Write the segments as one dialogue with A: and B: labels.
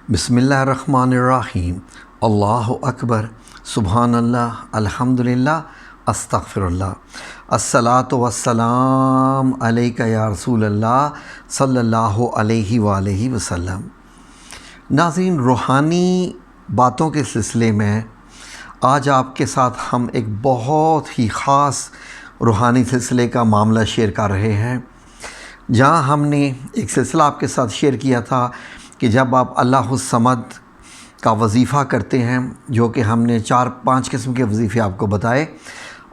A: بسم اللہ الرحمن الرحیم، اللہ اکبر، سبحان اللہ، الحمدللہ، استغفر اللہ، الصلاۃ والسلام علیک یا رسول اللہ صلی اللہ علیہ وآلہ وسلم۔ ناظرین، روحانی باتوں کے سلسلے میں آج آپ کے ساتھ ہم ایک بہت ہی خاص روحانی سلسلے کا معاملہ شیئر کر رہے ہیں، جہاں ہم نے ایک سلسلہ آپ کے ساتھ شیئر کیا تھا کہ جب آپ اللہ الصمد کا وظیفہ کرتے ہیں، جو کہ ہم نے 4-5 قسم کے وظیفے آپ کو بتائے،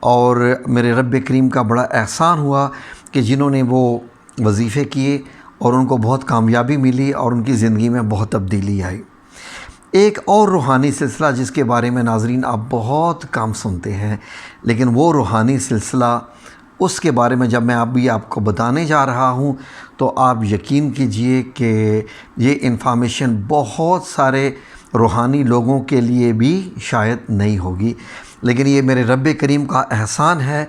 A: اور میرے رب کریم کا بڑا احسان ہوا کہ جنہوں نے وہ وظیفے کیے اور ان کو بہت کامیابی ملی اور ان کی زندگی میں بہت تبدیلی آئی۔ ایک اور روحانی سلسلہ جس کے بارے میں ناظرین آپ بہت کم سنتے ہیں، لیکن وہ روحانی سلسلہ، اس کے بارے میں جب میں آپ کو بتانے جا رہا ہوں تو آپ یقین کیجئے کہ یہ انفارمیشن بہت سارے روحانی لوگوں کے لیے بھی شاید نہیں ہوگی، لیکن یہ میرے رب کریم کا احسان ہے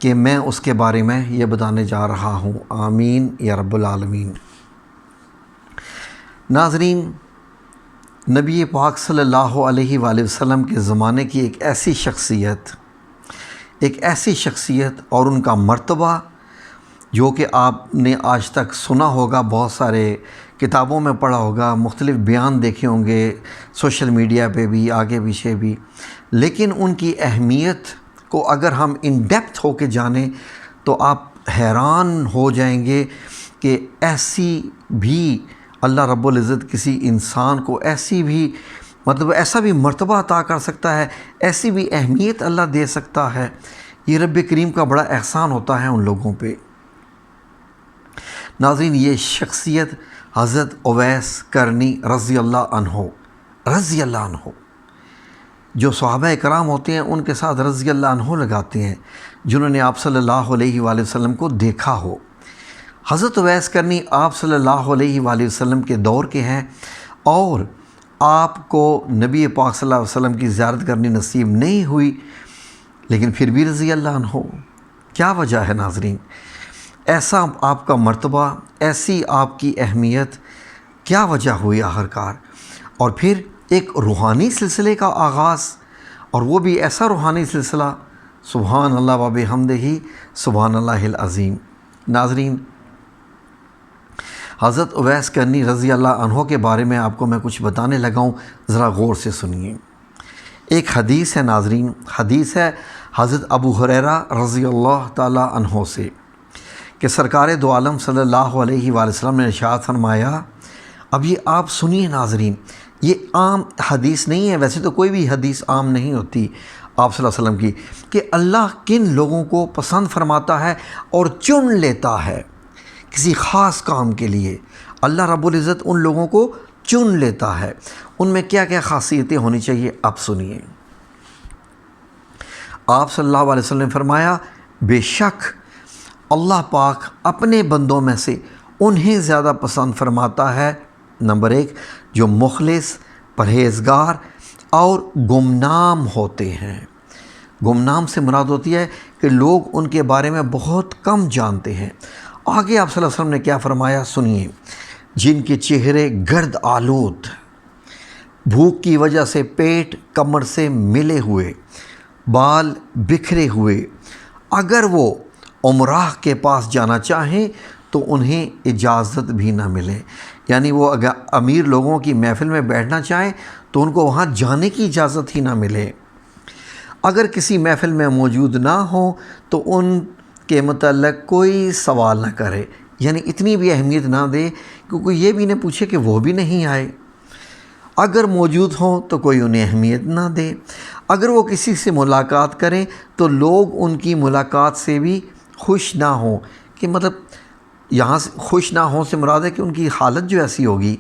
A: کہ میں اس کے بارے میں یہ بتانے جا رہا ہوں۔ آمین یا رب العالمین۔ ناظرین، نبی پاک صلی اللہ علیہ وآلہ وسلم کے زمانے کی ایک ایسی شخصیت اور ان کا مرتبہ جو کہ آپ نے آج تک سنا ہوگا، بہت سارے کتابوں میں پڑھا ہوگا، مختلف بیان دیکھے ہوں گے سوشل میڈیا پہ بھی، آگے پیچھے بھی، لیکن ان کی اہمیت کو اگر ہم ان ڈیپتھ ہو کے جانیں تو آپ حیران ہو جائیں گے کہ ایسی بھی اللہ رب العزت کسی انسان کو ایسا بھی مرتبہ عطا کر سکتا ہے، ایسی بھی اہمیت اللہ دے سکتا ہے۔ یہ رب کریم کا بڑا احسان ہوتا ہے ان لوگوں پہ۔ ناظرین، یہ شخصیت حضرت اویس کرنی رضی اللہ عنہ، جو صحابہ کرام ہوتے ہیں ان کے ساتھ رضی اللہ عنہ لگاتے ہیں، جنہوں نے آپ صلی اللہ علیہ وآلہ وسلم کو دیکھا ہو۔ حضرت اویس کرنی آپ صلی اللہ علیہ وآلہ وسلم کے دور کے ہیں، اور آپ کو نبی پاک صلی اللہ علیہ وسلم کی زیارت کرنی نصیب نہیں ہوئی، لیکن پھر بھی رضی اللہ عنہ۔ کیا وجہ ہے ناظرین؟ ایسا آپ کا مرتبہ، ایسی آپ کی اہمیت، کیا وجہ ہوئی آخرکار؟ اور پھر ایک روحانی سلسلے کا آغاز، اور وہ بھی ایسا روحانی سلسلہ، سبحان اللہ و بحمدہ، سبحان اللہ العظیم۔ ناظرین، حضرت اویس کرنی رضی اللہ عنہ کے بارے میں آپ کو میں کچھ بتانے لگا ہوں، ذرا غور سے سنیے۔ ایک حدیث ہے ناظرین، حدیث ہے حضرت ابو ہریرہ رضی اللہ تعالی عنہ سے، کہ سرکار دو عالم صلی اللہ علیہ وآلہ وسلم نے ارشاد فرمایا۔ اب یہ آپ سنیے ناظرین، یہ عام حدیث نہیں ہے، ویسے تو کوئی بھی حدیث عام نہیں ہوتی آپ صلی اللہ علیہ وسلم کی، کہ اللہ کن لوگوں کو پسند فرماتا ہے اور چن لیتا ہے کسی خاص کام کے لیے۔ اللہ رب العزت ان لوگوں کو چن لیتا ہے، ان میں کیا کیا خاصیتیں ہونی چاہیے، آپ سنیے۔ آپ صلی اللہ علیہ وسلم نے فرمایا، بے شک اللہ پاک اپنے بندوں میں سے انہیں زیادہ پسند فرماتا ہے، نمبر 1، جو مخلص، پرہیزگار اور گمنام ہوتے ہیں۔ گمنام سے مراد ہوتی ہے کہ لوگ ان کے بارے میں بہت کم جانتے ہیں۔ آگے آپ صلی اللہ علیہ وسلم نے کیا فرمایا، سنیے، جن کے چہرے گرد آلود، بھوک کی وجہ سے پیٹ کمر سے ملے ہوئے، بال بکھرے ہوئے، اگر وہ عمراہ کے پاس جانا چاہیں تو انہیں اجازت بھی نہ ملے، یعنی وہ اگر امیر لوگوں کی محفل میں بیٹھنا چاہیں تو ان کو وہاں جانے کی اجازت ہی نہ ملے، اگر کسی محفل میں موجود نہ ہوں تو ان کے متعلق کوئی سوال نہ کرے، یعنی اتنی بھی اہمیت نہ دے کہ کوئی یہ بھی نہ پوچھے کہ وہ بھی نہیں آئے، اگر موجود ہوں تو کوئی انہیں اہمیت نہ دے، اگر وہ کسی سے ملاقات کریں تو لوگ ان کی ملاقات سے بھی خوش نہ ہوں، کہ مطلب یہاں سے خوش نہ ہوں سے مراد ہے کہ ان کی حالت جو ایسی ہوگی،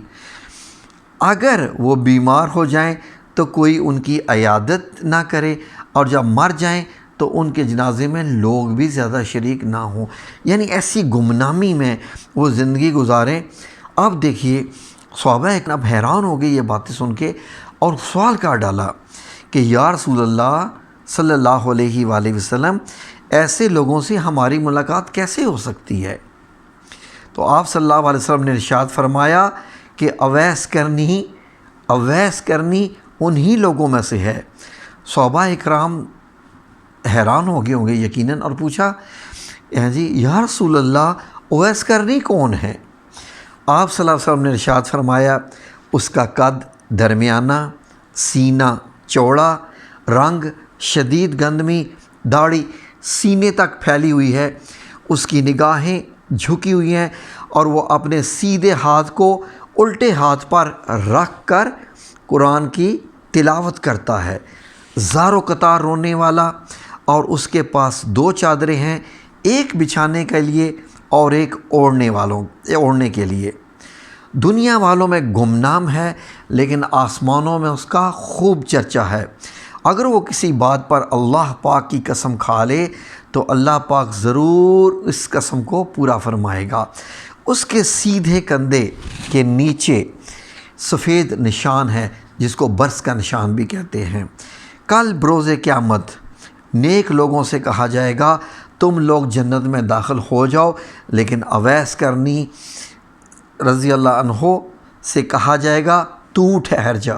A: اگر وہ بیمار ہو جائیں تو کوئی ان کی عیادت نہ کرے، اور جب مر جائیں تو ان کے جنازے میں لوگ بھی زیادہ شریک نہ ہوں، یعنی ایسی گمنامی میں وہ زندگی گزاریں۔ اب دیکھیے، صحابہ اب حیران ہو گئے یہ باتیں سن کے، اور سوال کر ڈالا کہ یا رسول اللہ صلی اللہ علیہ وآلہ وسلم، ایسے لوگوں سے ہماری ملاقات کیسے ہو سکتی ہے؟ تو آپ صلی اللہ علیہ وسلم نے ارشاد فرمایا کہ اویس کرنی انہی لوگوں میں سے ہے۔ صحابہ اکرام حیران ہو گئے ہوں گے یقیناً، اور پوچھا جی یا رسول اللہ اویس کرنی کون ہے؟ آپ صلی اللہ علیہ وسلم نے ارشاد فرمایا اس کا قد درمیانہ، سینہ چوڑا، رنگ شدید گندمی، داڑھی سینے تک پھیلی ہوئی ہے، اس کی نگاہیں جھکی ہوئی ہیں اور وہ اپنے سیدھے ہاتھ کو الٹے ہاتھ پر رکھ کر قرآن کی تلاوت کرتا ہے، زار و قطار رونے والا، اور اس کے پاس 2 چادریں ہیں، ایک بچھانے کے لیے اور ایک اوڑھنے کے لیے۔ دنیا والوں میں گمنام ہے لیکن آسمانوں میں اس کا خوب چرچا ہے۔ اگر وہ کسی بات پر اللہ پاک کی قسم کھا لے تو اللہ پاک ضرور اس قسم کو پورا فرمائے گا۔ اس کے سیدھے کندھے کے نیچے سفید نشان ہے جس کو برس کا نشان بھی کہتے ہیں۔ کل بروز قیامت نیک لوگوں سے کہا جائے گا تم لوگ جنت میں داخل ہو جاؤ، لیکن اویس کرنی رضی اللہ عنہ سے کہا جائے گا تو ٹھہر جا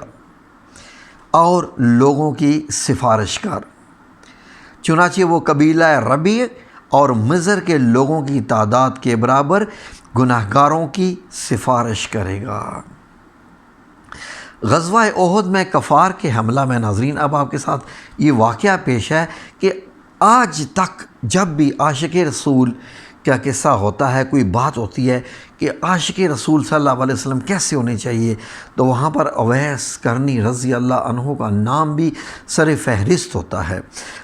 A: اور لوگوں کی سفارش کر۔ چنانچہ وہ قبیلہ ربیع اور مضر کے لوگوں کی تعداد کے برابر گناہگاروں کی سفارش کرے گا۔ غزوہ احد میں کفار کے حملہ میں ناظرین اب آپ کے ساتھ یہ واقعہ پیش ہے کہ آج تک جب بھی عاشق رسول کا قصہ ہوتا ہے، کوئی بات ہوتی ہے کہ عاشق رسول صلی اللہ علیہ وسلم کیسے ہونے چاہیے، تو وہاں پر اویس کرنی رضی اللہ عنہ کا نام بھی سر فہرست ہوتا ہے۔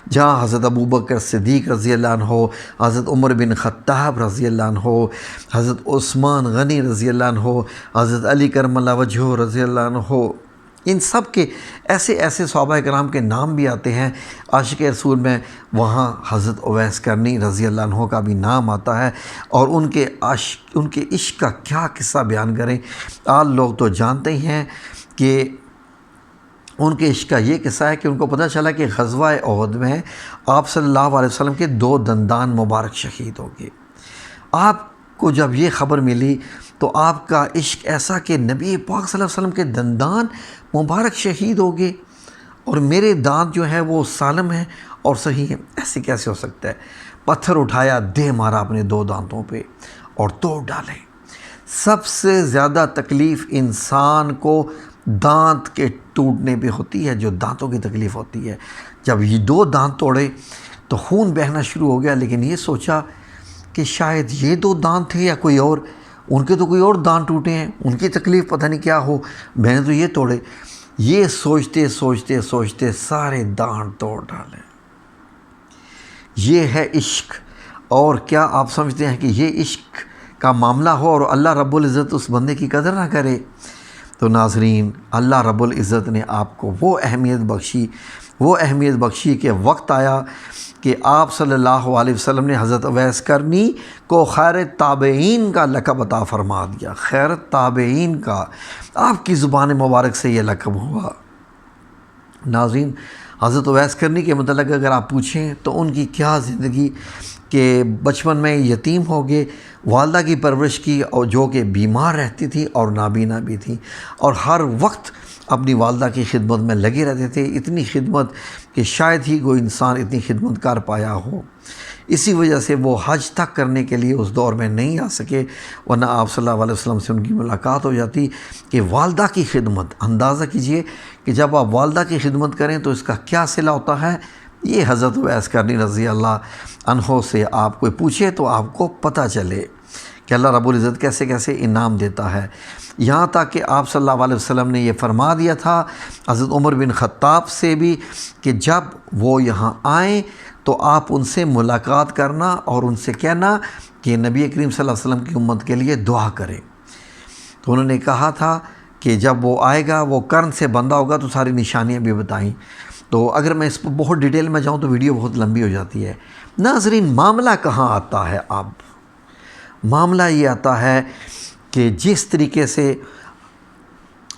A: جہاں حضرت ابوبکر صدیق رضی اللہ عنہ، حضرت عمر بن خطاب رضی اللہ عنہ، حضرت عثمان غنی رضی اللہ عنہ، حضرت علی کرم اللہ وجہہ رضی اللہ عنہ، ان سب کے ایسے صحابہ کرام کے نام بھی آتے ہیں عاشق رسول میں، وہاں حضرت اویس کرنی رضی اللہ عنہ کا بھی نام آتا ہے۔ اور ان کے عشق کا کیا قصہ بیان کریں، آج لوگ تو جانتے ہی ہیں کہ ان کے عشق کا یہ قصہ ہے کہ ان کو پتہ چلا کہ غزوہ احد میں آپ صلی اللہ علیہ وسلم کے 2 دندان مبارک شہید ہو گئے۔ آپ کو جب یہ خبر ملی تو آپ کا عشق ایسا کہ نبی پاک صلی اللہ علیہ وسلم کے دندان مبارک شہید ہو گئے اور میرے دانت جو ہیں وہ سالم ہیں اور صحیح ہیں، ایسے کیسے ہو سکتا ہے؟ پتھر اٹھایا، دے مارا اپنے 2 دانتوں پہ اور توڑ ڈالے۔ سب سے زیادہ تکلیف انسان کو دانت کے ٹوٹنے پہ ہوتی ہے، جو دانتوں کی تکلیف ہوتی ہے۔ جب یہ 2 دانت توڑے تو خون بہنا شروع ہو گیا، لیکن یہ سوچا کہ شاید یہ 2 دانت تھے یا کوئی اور، ان کے تو کوئی اور دانت ٹوٹے ہیں، ان کی تکلیف پتہ نہیں کیا ہو، میں نے تو یہ توڑے۔ یہ سوچتے سارے دانت توڑ ڈالے۔ یہ ہے عشق۔ اور کیا آپ سمجھتے ہیں کہ یہ عشق کا معاملہ ہو اور اللہ رب العزت اس بندے کی قدر نہ کرے؟ تو ناظرین اللہ رب العزت نے آپ کو وہ اہمیت بخشی کہ وقت آیا کہ آپ صلی اللہ علیہ وسلم نے حضرت اویس کرنی کو خیر تابعین کا لقب عطا فرما دیا۔ خیر تابعین کا آپ کی زبان مبارک سے یہ لقب ہوا۔ ناظرین حضرت اویس کرنی کے متعلق اگر آپ پوچھیں تو ان کی کیا زندگی، کہ بچپن میں یتیم ہو گئے، والدہ کی پرورش کی اور جو کہ بیمار رہتی تھی اور نابینا بھی تھی، اور ہر وقت اپنی والدہ کی خدمت میں لگے رہتے تھے، اتنی خدمت کہ شاید ہی کوئی انسان اتنی خدمت کر پایا ہو۔ اسی وجہ سے وہ حج تک کرنے کے لیے اس دور میں نہیں آ سکے، ورنہ آپ صلی اللہ علیہ وسلم سے ان کی ملاقات ہو جاتی۔ کہ والدہ کی خدمت، اندازہ کیجئے کہ جب آپ والدہ کی خدمت کریں تو اس کا کیا صلہ ہوتا ہے۔ یہ حضرت اویس کرنی رضی اللہ عنہ سے آپ کوئی پوچھے تو آپ کو پتہ چلے کہ اللہ رب العزت کیسے کیسے انعام دیتا ہے۔ یہاں تک کہ آپ صلی اللہ علیہ وسلم نے یہ فرما دیا تھا حضرت عمر بن خطاب سے بھی کہ جب وہ یہاں آئیں تو آپ ان سے ملاقات کرنا اور ان سے کہنا کہ نبی کریم صلی اللہ علیہ وسلم کی امت کے لیے دعا کریں۔ تو انہوں نے کہا تھا کہ جب وہ آئے گا، وہ قرن سے بندہ ہوگا تو ساری نشانیاں بھی بتائیں۔ تو اگر میں اس پر بہت ڈیٹیل میں جاؤں تو ویڈیو بہت لمبی ہو جاتی ہے۔ ناظرین معاملہ کہاں آتا ہے؟ اب معاملہ یہ آتا ہے کہ جس طریقے سے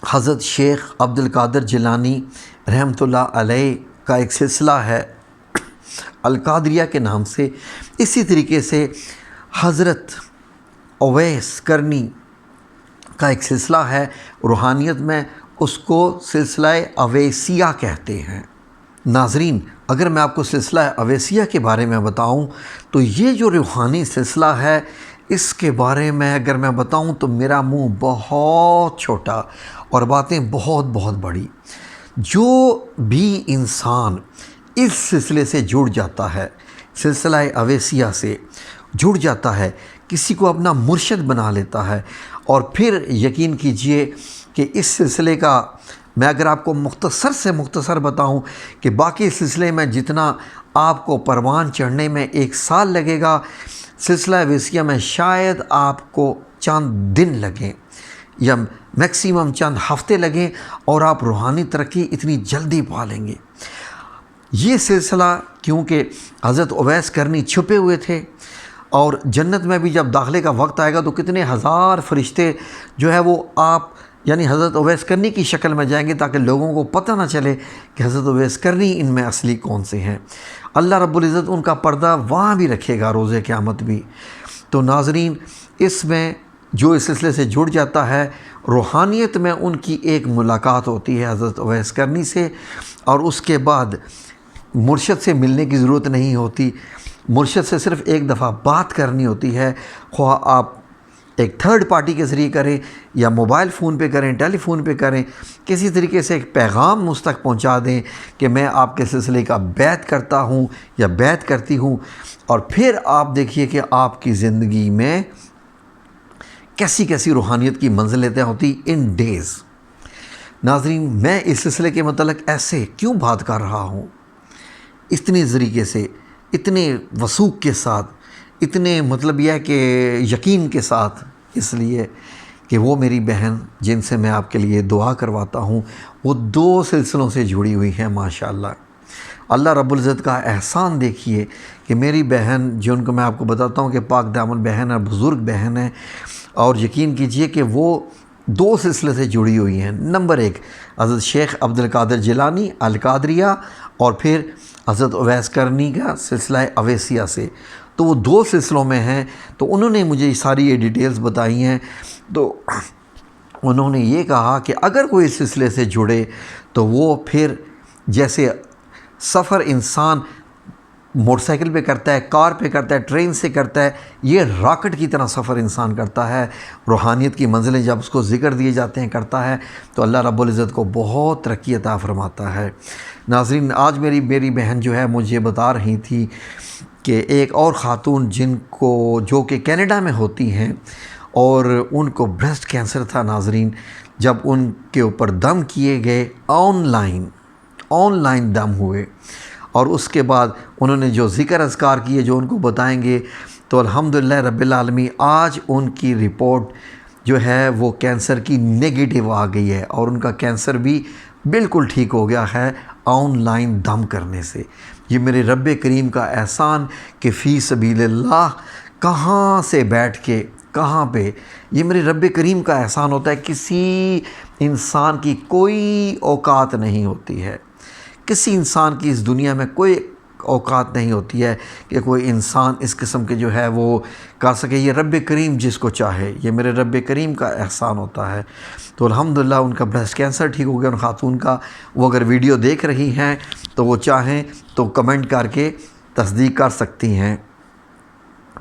A: حضرت شیخ عبد القادر جیلانی رحمۃ اللہ علیہ کا ایک سلسلہ ہے القادریہ کے نام سے، اسی طریقے سے حضرت اویس کرنی کا ایک سلسلہ ہے روحانیت میں، اس کو سلسلہ اویسیہ کہتے ہیں۔ ناظرین، اگر میں آپ کو سلسلہ اویسیہ کے بارے میں بتاؤں تو یہ جو روحانی سلسلہ ہے، اس کے بارے میں اگر میں بتاؤں تو میرا منہ بہت چھوٹا اور باتیں بہت بہت بڑی۔ جو بھی انسان اس سلسلے سے جڑ جاتا ہے، سلسلہ اویسیہ سے جڑ جاتا ہے، کسی کو اپنا مرشد بنا لیتا ہے، اور پھر یقین کیجئے کہ اس سلسلے کا میں اگر آپ کو مختصر سے مختصر بتاؤں کہ باقی سلسلے میں جتنا آپ کو پروان چڑھنے میں 1 سال لگے گا، سلسلہ اویسیہ میں شاید آپ کو چند دن لگیں یا میکسیمم چند ہفتے لگیں، اور آپ روحانی ترقی اتنی جلدی پا لیں گے۔ یہ سلسلہ کیونکہ حضرت اویس کرنی چھپے ہوئے تھے، اور جنت میں بھی جب داخلے کا وقت آئے گا تو کتنے ہزار فرشتے جو ہے وہ آپ یعنی حضرت اویس کرنی کی شکل میں جائیں گے، تاکہ لوگوں کو پتہ نہ چلے کہ حضرت اویس کرنی ان میں اصلی کون سے ہیں۔ اللہ رب العزت ان کا پردہ وہاں بھی رکھے گا روز قیامت بھی۔ تو ناظرین، اس میں جو اس سلسلے سے جڑ جاتا ہے، روحانیت میں ان کی ایک ملاقات ہوتی ہے حضرت اویس کرنی سے، اور اس کے بعد مرشد سے ملنے کی ضرورت نہیں ہوتی، مرشد سے صرف ایک دفعہ بات کرنی ہوتی ہے، خواہ آپ ایک تھرڈ پارٹی کے ذریعے کریں یا موبائل فون پہ کریں، ٹیلی فون پہ کریں، کسی طریقے سے ایک پیغام مجھ تک پہنچا دیں کہ میں آپ کے سلسلے کا بیعت کرتا ہوں یا بیعت کرتی ہوں، اور پھر آپ دیکھیے کہ آپ کی زندگی میں کیسی کیسی روحانیت کی منزلیں طے ہوتی ان ڈیز۔ ناظرین، میں اس سلسلے کے متعلق ایسے کیوں بات کر رہا ہوں، اتنے طریقے سے، اتنے وثوق کے ساتھ، اتنے مطلب یہ ہے کہ یقین کے ساتھ، اس لیے کہ وہ میری بہن جن سے میں آپ کے لیے دعا کرواتا ہوں، وہ 2 سلسلوں سے جڑی ہوئی ہیں ماشاءاللہ۔ اللہ رب العزت کا احسان دیکھیے کہ میری بہن جن کو میں آپ کو بتاتا ہوں کہ پاک دامن بہن ہے، بزرگ بہن ہے، اور یقین کیجئے کہ وہ 2 سلسلے سے جڑی ہوئی ہیں۔ نمبر 1 حضرت شیخ عبد القادر جیلانی القادریہ، اور پھر حضرت اویس کرنی کا سلسلہ اویسیہ سے، تو وہ 2 سلسلوں میں ہیں۔ تو انہوں نے مجھے ساری یہ ڈیٹیلز بتائی ہیں، تو انہوں نے یہ کہا کہ اگر کوئی اس سلسلے سے جڑے تو وہ پھر جیسے سفر انسان موٹر سائیکل پہ کرتا ہے، کار پہ کرتا ہے، ٹرین سے کرتا ہے، یہ راکٹ کی طرح سفر انسان کرتا ہے۔ روحانیت کی منزلیں جب اس کو ذکر دیے جاتے ہیں کرتا ہے تو اللہ رب العزت کو بہت ترقی عطا فرماتا ہے۔ ناظرین، آج میری بہن جو ہے مجھے بتا رہی تھی کہ ایک اور خاتون جو کہ کینیڈا میں ہوتی ہیں، اور ان کو بریسٹ کینسر تھا ناظرین، جب ان کے اوپر دم کیے گئے، آن لائن دم ہوئے، اور اس کے بعد انہوں نے جو ذکر اذکار کیے جو ان کو بتائیں گے، تو الحمدللہ رب العالمین آج ان کی رپورٹ جو ہے وہ کینسر کی نیگیٹو آ گئی ہے، اور ان کا کینسر بھی بالکل ٹھیک ہو گیا ہے آن لائن دم کرنے سے۔ یہ میرے رب کریم کا احسان کہ فی سبیل اللہ کہاں سے بیٹھ کے کہاں پہ، یہ میرے رب کریم کا احسان ہوتا ہے۔ کسی انسان کی کوئی اوقات نہیں ہوتی ہے، کسی انسان کی اس دنیا میں کوئی اوقات نہیں ہوتی ہے کہ کوئی انسان اس قسم کے جو ہے وہ کر سکے۔ یہ رب کریم جس کو چاہے، یہ میرے رب کریم کا احسان ہوتا ہے۔ تو الحمدللہ ان کا بریسٹ کینسر ٹھیک ہو گیا ان خاتون کا۔ وہ اگر ویڈیو دیکھ رہی ہیں تو وہ چاہیں تو کمنٹ کر کے تصدیق کر سکتی ہیں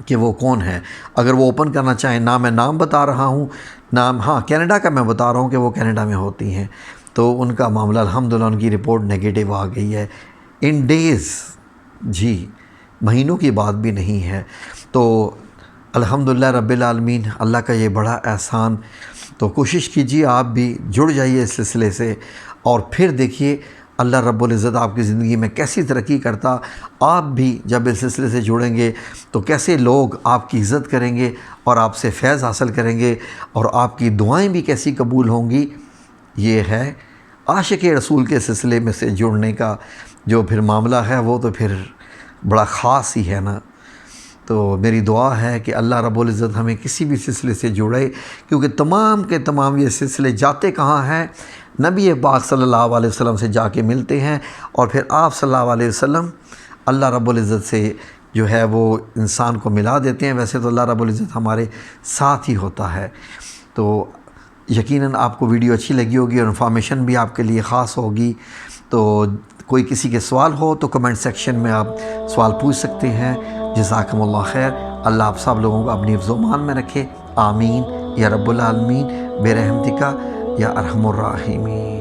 A: کہ وہ کون ہے۔ اگر وہ اوپن کرنا چاہیں، نہ میں نام بتا رہا ہوں، نام ہاں کینیڈا کا میں بتا رہا ہوں کہ وہ کینیڈا میں ہوتی ہیں، تو ان کا معاملہ الحمدللہ ان کی رپورٹ نیگیٹو آ گئی ہے ان ڈیز، جی مہینوں کی بات بھی نہیں ہے۔ تو الحمدللہ رب العالمین، اللہ کا یہ بڑا احسان۔ تو کوشش کیجیے آپ بھی جڑ جائیے اس سلسلے سے، اور پھر دیکھیے اللہ رب العزت آپ کی زندگی میں کیسی ترقی کرتا۔ آپ بھی جب اس سلسلے سے جڑیں گے تو کیسے لوگ آپ کی عزت کریں گے اور آپ سے فیض حاصل کریں گے، اور آپ کی دعائیں بھی کیسی قبول ہوں گی۔ یہ ہے عاشق رسول کے سلسلے میں سے جڑنے کا جو پھر معاملہ ہے، وہ تو پھر بڑا خاص ہی ہے نا۔ تو میری دعا ہے کہ اللہ رب العزت ہمیں کسی بھی سلسلے سے جوڑے، کیونکہ تمام کے تمام یہ سلسلے جاتے کہاں ہیں؟ نبی پاک صلی اللہ علیہ وسلم سے جا کے ملتے ہیں، اور پھر آپ صلی اللہ علیہ وسلم اللہ رب العزت سے جو ہے وہ انسان کو ملا دیتے ہیں، ویسے تو اللہ رب العزت ہمارے ساتھ ہی ہوتا ہے۔ تو یقیناً آپ کو ویڈیو اچھی لگی ہوگی اور انفارمیشن بھی آپ کے لیے خاص ہوگی۔ تو کوئی کسی کے سوال ہو تو کمنٹ سیکشن میں آپ سوال پوچھ سکتے ہیں۔ جزاکم اللہ خیر۔ اللہ آپ سب لوگوں کو اپنی حفظ و امان میں رکھے، آمین یا رب العالمین برحمتک یا ارحم الراحمین۔